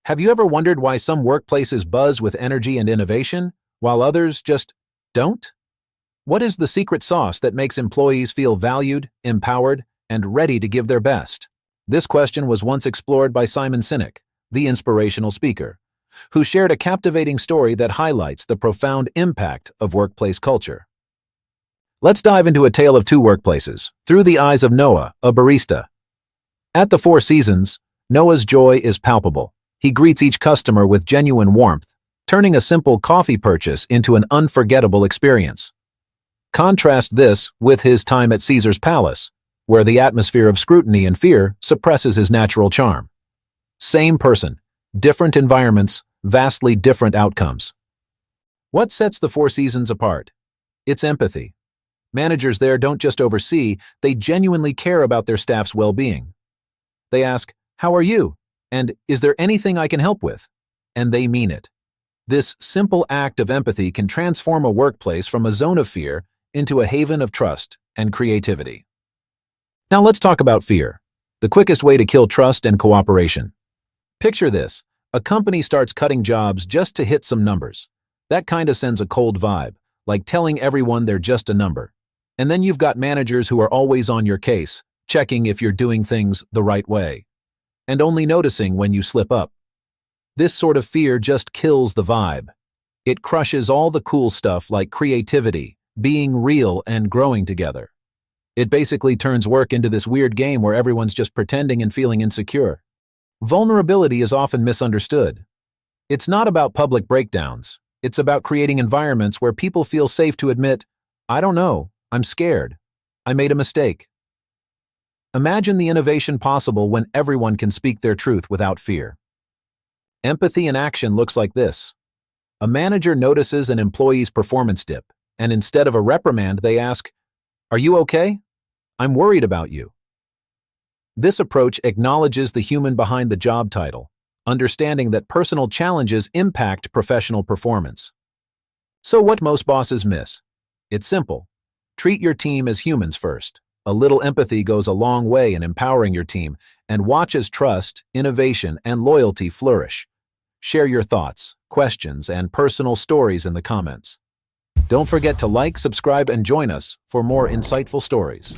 Have you ever wondered why some workplaces buzz with energy and innovation, while others just don't? What is the secret sauce that makes employees feel valued, empowered, and ready to give their best? This question was once explored by Sinek, the inspirational speaker, who shared a captivating story that highlights the profound impact of workplace culture. Let's dive into a tale of two workplaces, through the eyes of Noah, a barista. At the Four Seasons, Noah's joy is palpable. He greets each customer with genuine warmth, turning a simple coffee purchase into an unforgettable experience. Contrast this with his time at Caesar's Palace, where the atmosphere of scrutiny and fear suppresses his natural charm. Same person, different environments, vastly different outcomes. What sets the Four Seasons apart? It's empathy. Managers there don't just oversee, they genuinely care about their staff's well-being. They ask, "How are you?" And "Is there anything I can help with?" And they mean it. This simple act of empathy can transform a workplace from a zone of fear into a haven of trust and creativity. Now let's talk about fear, the quickest way to kill trust and cooperation. Picture this: a company starts cutting jobs just to hit some numbers. That kinda sends a cold vibe, like telling everyone they're just a number. And then you've got managers who are always on your case, checking if you're doing things the right way, and only noticing when you slip up. This sort of fear just kills the vibe. It crushes all the cool stuff like creativity, being real, and growing together. It basically turns work into this weird game where everyone's just pretending and feeling insecure. Vulnerability is often misunderstood. It's not about public breakdowns. It's about creating environments where people feel safe to admit, "I don't know, I'm scared, I made a mistake." Imagine the innovation possible when everyone can speak their truth without fear. Empathy in action looks like this. A manager notices an employee's performance dip, and instead of a reprimand, they ask, "Are you okay? I'm worried about you." This approach acknowledges the human behind the job title, understanding that personal challenges impact professional performance. So what most bosses miss? It's simple. Treat your team as humans first. A little empathy goes a long way in empowering your team, and watch as trust, innovation, and loyalty flourish. Share your thoughts, questions, and personal stories in the comments. Don't forget to like, subscribe, and join us for more insightful stories.